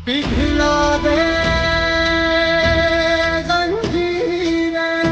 पिघला दे जंजीरें।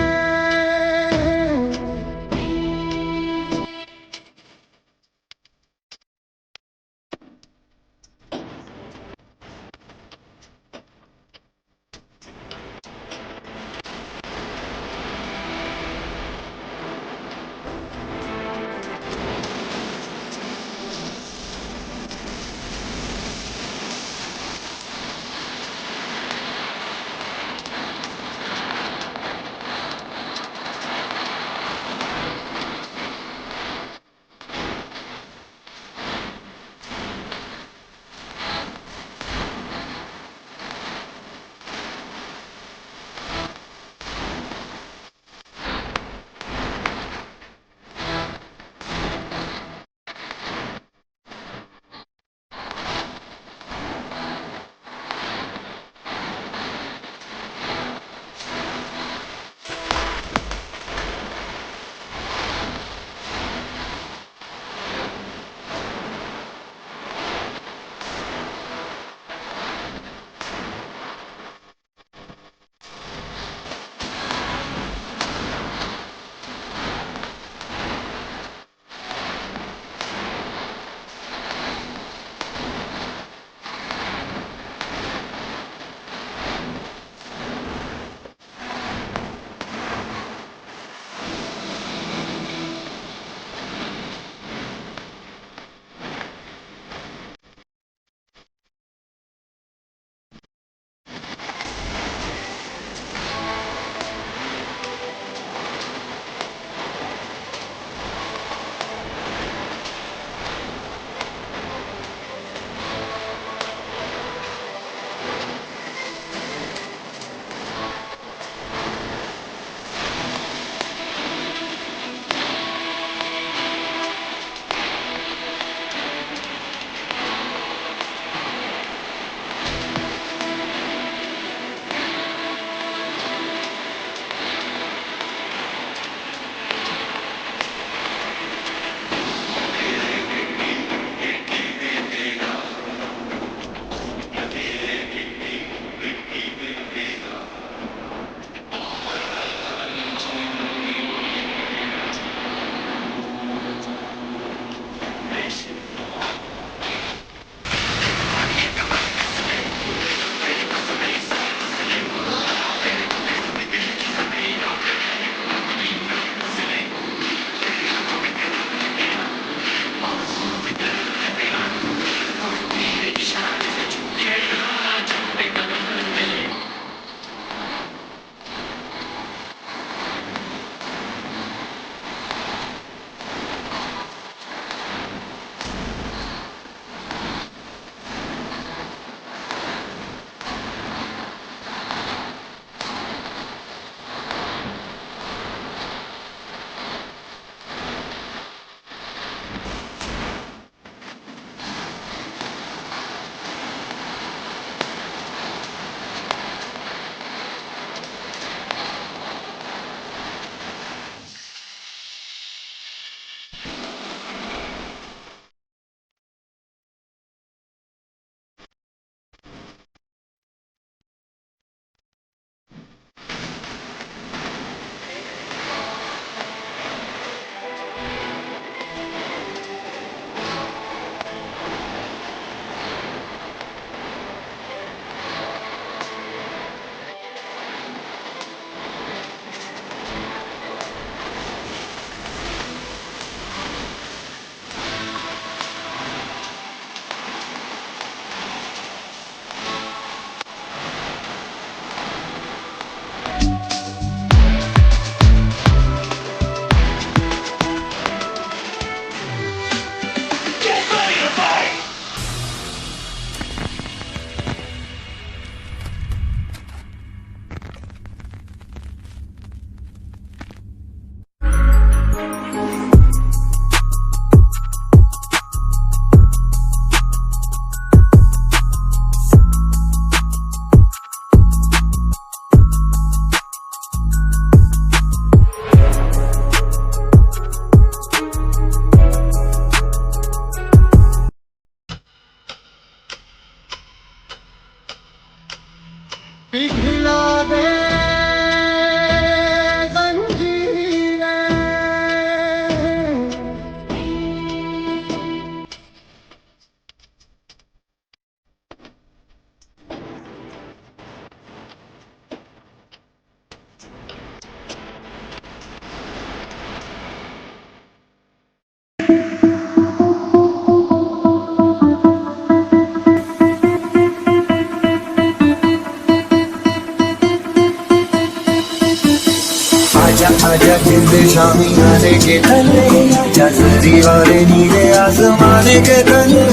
जिंदे शामी आने के तले आजा जरी वाले नीले आसमाने के तले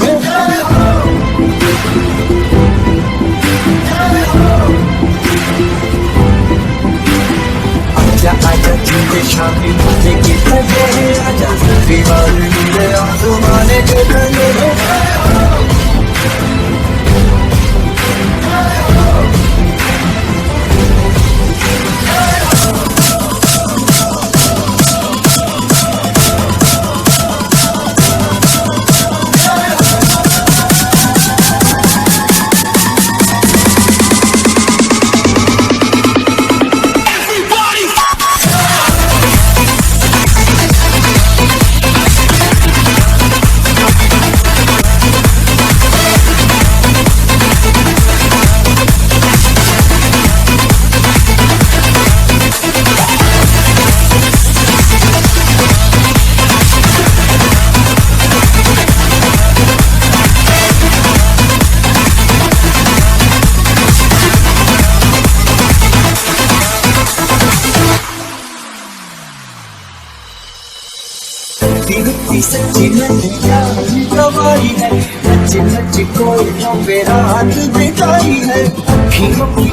आजा आजा जिंदे शामी आने के तले आजा जरी वाले नीले आसमाने के तले दिखती सच्ची नहीं गवाई है नच नच कोई मेरा हाथ बिताई है अखियों की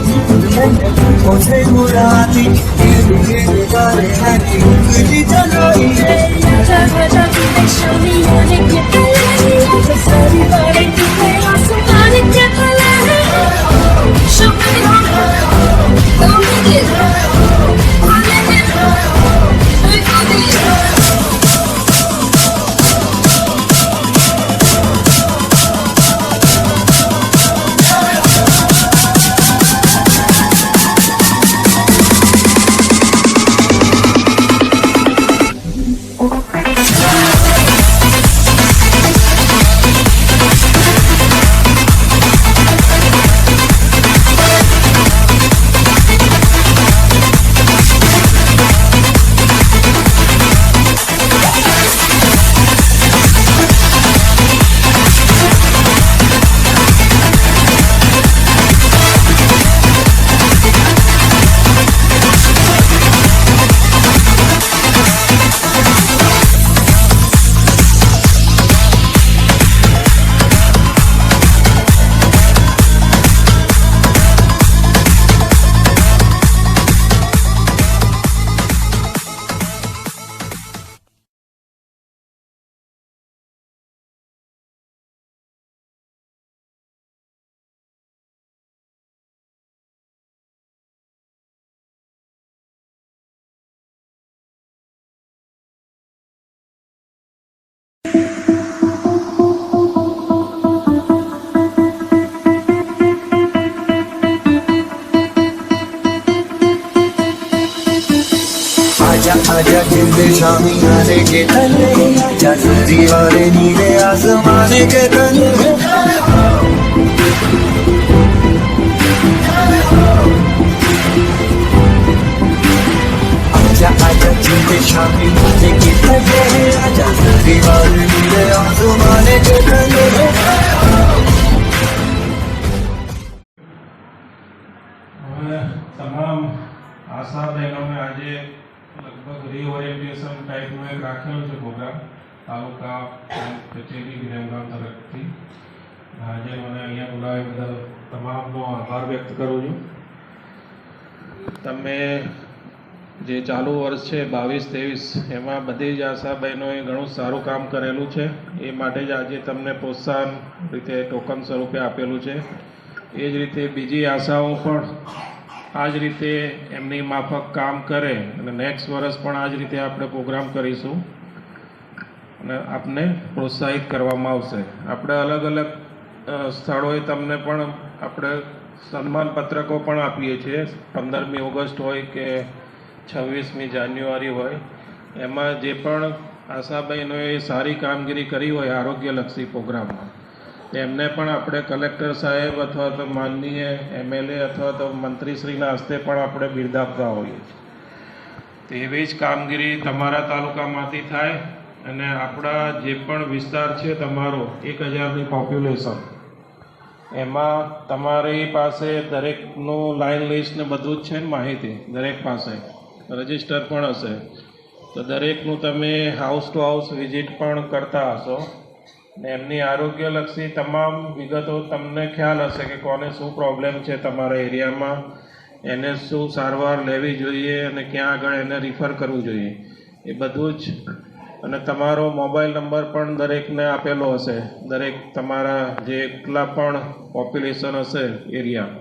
मैंने उसे मुरादी गिर गिर गारे हैं उंगली जलाई है आजा आजा जिंदे शामी आने के तले आजा सारी बातें तुझे आसमान के तले शामी तुम दिल आने दिल देखो दिल आजा आजा जिंदे शामी आने के तले आजा जरी वाले नीले आसमाने के तले आजा आजा जिंदे शामी आने के तले आजा जरी वाले नीले आसमाने के तले તમામ આશા બહેનોને આજે લગભગ રીઓરિએન્ટેશન ટાઈપનો એક રાખેલો છે પ્રોગ્રામ તાલુકા કચેરી વિરમગામ તરફથી આજે મને અહીંયા બોલાવ્યા બદલ તમામનો આભાર વ્યક્ત કરું છું. તમે જે ચાલુ વર્ષ છે 22-23 એમાં બધી જ આશા બહેનોએ ઘણું સારું કામ કરેલું છે. એ માટે જ આજે તમને પ્રોત્સાહન રીતે ટોકન સ્વરૂપે આપેલું છે. એ જ રીતે બીજી આશાઓ પણ આ જ રીતે એમની માફક કામ કરે અને નેક્સ્ટ વર્ષ પણ આ જ રીતે આપણે પ્રોગ્રામ કરીશું અને આપને પ્રોત્સાહિત કરવામાં આવશે. આપણે અલગ અલગ સ્થળોએ તમને પણ આપણે સન્માન પત્રકો પણ આપીએ છીએ. 15મી ઓગસ્ટ હોય કે 26મી જાન્યુઆરી હોય, એમાં જે પણ આશા બહેનોએ સારી કામગીરી કરી હોય આરોગ્યલક્ષી પ્રોગ્રામમાં એમને પણ આપણે કલેક્ટર સાહેબ અથવા તો માનનીય એમએલએ અથવા તો મંત્રીશ્રીના હસ્તે પણ આપણે બિરદાવતા હોઈએ છીએ. તેવી જ કામગીરી તમારા તાલુકામાંથી થાય અને આપણા જે પણ વિસ્તાર છે તમારો 1000ની પોપ્યુલેશન, એમાં તમારી પાસે દરેકનું લાઈન લિસ્ટ ને બધું જ છે ને માહિતી દરેક પાસે રજિસ્ટર પણ હશે. તો દરેકનું તમે હાઉસ ટુ હાઉસ વિઝિટ પણ કરતા હશો ને એમની આરોગ્યલક્ષી તમામ વિગતો તમને ખ્યાલ હશે કે કોને શું પ્રોબ્લેમ છે તમારા એરિયામાં, એને શું સારવાર લેવી જોઈએ અને ક્યાં આગળ એને રિફર કરવું જોઈએ એ બધું જ. અને તમારો મોબાઈલ નંબર પણ દરેકને આપેલો હશે, દરેક તમારા જેટલા પણ પોપ્યુલેશન હશે એરિયા.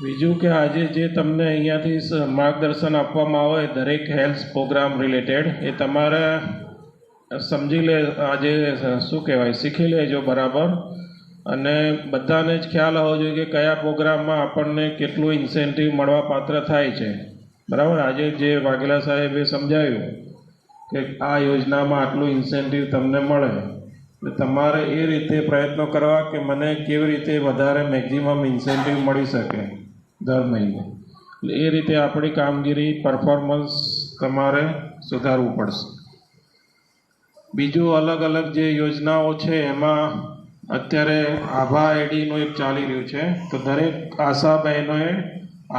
બીજું કે આજે જે તમને અહીંયાથી માર્ગદર્શન આપવામાં આવે દરેક હેલ્થ પ્રોગ્રામ રિલેટેડ એ તમારે સમજી લે, આજે શું કહેવાય શીખી લેજો બરાબર. અને બધાને જ ખ્યાલ હોવો જોઈએ કે કયા પ્રોગ્રામમાં આપણને કેટલું ઇન્સેન્ટિવ મળવા પાત્ર થાય છે, બરાબર. આજે જે વાઘેલા સાહેબે સમજાવ્યું કે આ યોજનામાં આટલું ઇન્સેન્ટિવ તમને મળે, એટલે તમારે એ રીતે પ્રયત્નો કરવા કે મને કેવી રીતે વધારે મેક્ઝિમમ ઇન્સેન્ટિવ મળી શકે દર મહિને. એટલે એ રીતે આપણી કામગીરી પરફોર્મન્સ તમારે સુધારવું પડશે. બીજું અલગ અલગ જે યોજનાઓ છે એમાં અત્યારે આભા આઈડીનું એક ચાલી રહ્યું છે, તો દરેક આશા બહેનોએ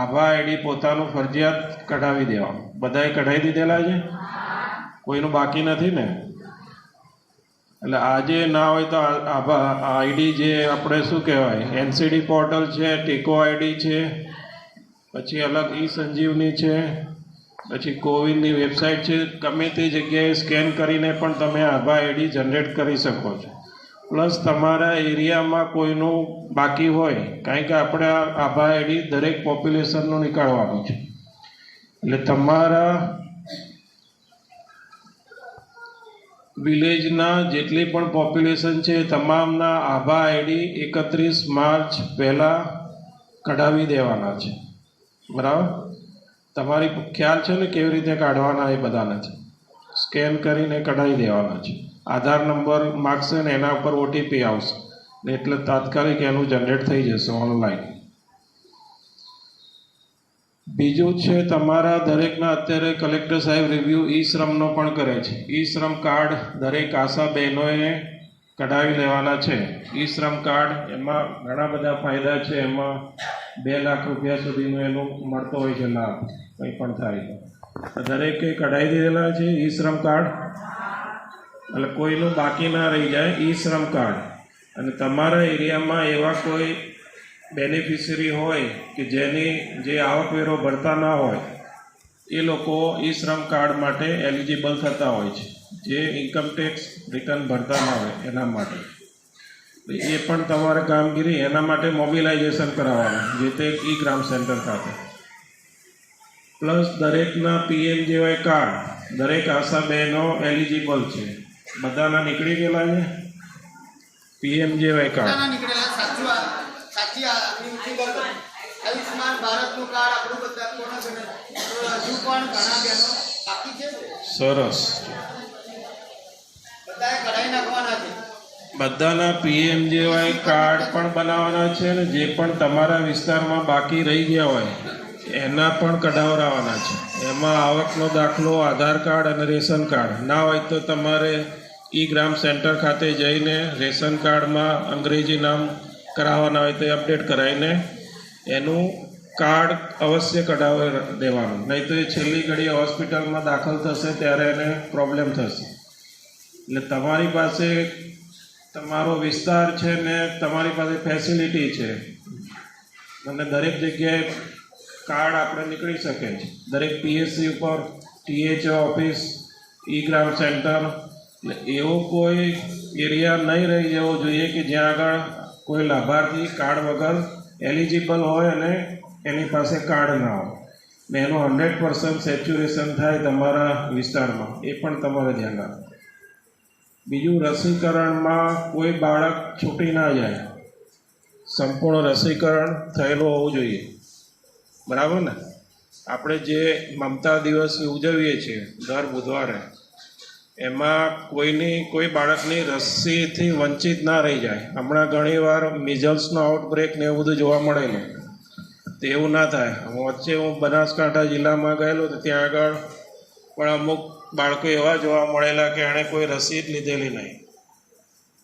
આભા આઈડી પોતાનું ફરજિયાત કઢાવી દેવા. બધાએ કઢાવી દીધેલા છે? કોઈનું બાકી નથી ને? એટલે આજે ના હોય તો આભા આઈડી જે આપણે શું કહેવાય એનસીડી પોર્ટલ છે, ટેકો આઈડી છે, પછી અલગ ઈ સંજીવની છે, પછી કોવિનની વેબસાઇટ છે, ગમે તે જગ્યાએ સ્કેન કરીને પણ તમે આભા આઈડી જનરેટ કરી શકો છો. પ્લસ તમારા એરિયામાં કોઈનું બાકી હોય, કારણ કે આપણે આભા આઈડી દરેક પોપ્યુલેશનનું નીકાળવાનું છે, એટલે તમારા વિલેજના જેટલી પણ પોપ્યુલેશન છે તમામના આભા આઈડી 31 માર્ચ પહેલાં કઢાવી દેવાના છે, બરાબર. તમારી ખ્યાલ છે ને કેવી રીતે કાઢવાના એ બધાને છે, સ્કેન કરીને કઢાવી દેવાના છે. આધાર નંબર માગશે ને એના ઉપર ઓટીપી આવશે ને એટલે તાત્કાલિક એનું જનરેટ થઈ જશે ઓનલાઈન. બીજું છે તમારા દરેકના અત્યારે કલેક્ટર સાહેબ રિવ્યૂ ઈ શ્રમનો પણ કરે છે. ઈ શ્રમ કાર્ડ દરેક આશા બહેનોએ કઢાવી લેવાના છે. ઈ શ્રમ કાર્ડ એમાં ઘણા બધા ફાયદા છે, એમાં 2 લાખ રૂપિયા સુધીનું એનું મળતો હોય છે લાભ, કંઈ પણ થાય તો દરેકે કઢાવી દીધેલા છે ઈ શ્રમ કાર્ડ. એટલે કોઈનું બાકી ના રહી જાય ઈ શ્રમ કાર્ડ. અને તમારા એરિયામાં એવા કોઈ બેનિફિશરી હોય કે જે આવકવેરો ભરતા ના હોય એ લોકો ઈ શ્રમ કાર્ડ માટે એલિજિબલ થતા હોય છે, જે ઇન્કમટેક્સ રિટર્ન ભરતા ના હોય એના માટે. એ પણ તમારે કામગીરી એના માટે મોબિલાઇઝેશન કરાવવાનું જે તે ઈ ગ્રામ સેન્ટર ખાતે. પ્લસ દરેકના PMJY કાર્ડ દરેક આશા બહેનો એલિજિબલ છે. બધાના નીકળી ગયેલા છે PMJY કાર્ડ. સરસ. બધાના PMJY કાર્ડ પણ બનાવવાના છે ને જે પણ તમારા વિસ્તારમાં બાકી રહી ગયા હોય એના પણ કઢાવરાવાના છે. એમાં આવકનો દાખલો, આધાર કાર્ડ અને રેશન કાર્ડ ના હોય તો તમારે ઈ ગ્રામ સેન્ટર ખાતે જઈને રેશન કાર્ડમાં અંગ્રેજી નામ કરાવવાના હોય તો અપડેટ કરાવીને એનું કાર્ડ અવશ્ય કઢાવી દેવાનું, નહીં તો એ છેલ્લી ઘડીએ હોસ્પિટલમાં દાખલ થશે ત્યારે એને પ્રોબ્લેમ થશે. એટલે તમારી પાસે તમારો વિસ્તાર છે ને તમારી પાસે ફેસિલિટી છે અને દરેક જગ્યાએ કાર્ડ આપણે નીકળી શકે છે. દરેક PSC ઉપર THO ઓફિસ, ઈ ગ્રામ સેન્ટર, એટલે એવો કોઈ એરિયા નહીં રહી જવો જોઈએ કે જ્યાં આગળ કોઈ લાભાર્થી કાર્ડ વગર એલિજિબલ હોય અને એની પાસે કાર્ડ ના હોય ને એનું 100% સેચ્યુરેશન થાય તમારા વિસ્તારમાં, એ પણ તમારે ધ્યાન રાખવું. બીજું, રસીકરણમાં કોઈ બાળક છૂટી ના જાય, સંપૂર્ણ રસીકરણ થયેલું હોવું જોઈએ, બરાબર ને. આપણે જે મમતા દિવસ ઉજવીએ છીએ દર બુધવારે, એમાં કોઈ બાળકની રસીથી વંચિત ના રહી જાય. હમણાં ઘણીવાર મિઝલ્સનો આઉટબ્રેક ને એવું બધું જોવા મળેલું, તો એવું ના થાય. વચ્ચે હું બનાસકાંઠા જિલ્લામાં ગયેલો તો ત્યાં આગળ પણ અમુક બાળકો એવા જોવા મળેલા કે એણે કોઈ રસી જ લીધેલી નહીં.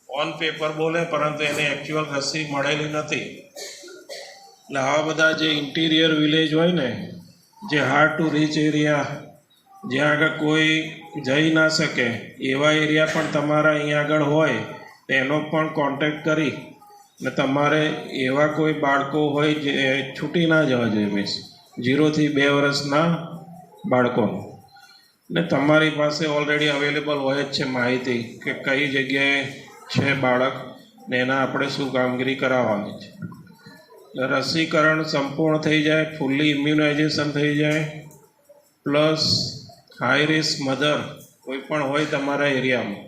ઓન પેપર બોલે પરંતુ એને એકચ્યુઅલ રસી મળેલી નથી. એટલે આવા બધા જે ઇન્ટિરિયર વિલેજ હોય ને, જે હાર્ડ ટુ રીચ એરિયા જ્યાં આગળ કોઈ જઈ ના શકે એવા એરિયા પણ તમારા અહીંયા આગળ હોય તેનો પણ કોન્ટેક્ટ કરી ને તમારે એવા કોઈ બાળકો હોય જે છૂટી ના જવા જોઈએ, મીન્સ 0 થી 2 વર્ષના બાળકોનું, ને તમારી પાસે ઓલરેડી અવેલેબલ હોય જ છે માહિતી કે કઈ જગ્યાએ છે બાળક ને એના આપણે શું કામગીરી કરાવવાની છે. રસીકરણ સંપૂર્ણ થઈ જાય, ફૂલ્લી ઇમ્યુનાઇઝેશન થઈ જાય, પ્લસ હાઈ રિસ્ક મધર કોઈ પણ હોય તમારા એરિયામાં,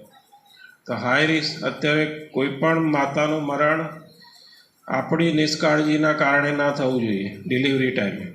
તો હાઈ રિસ્ક અત્યારે કોઈ પણ માતાનું મરણ આપણી નિષ્કાળજીના કારણે ના થવું જોઈએ ડિલિવરી ટાઈમે.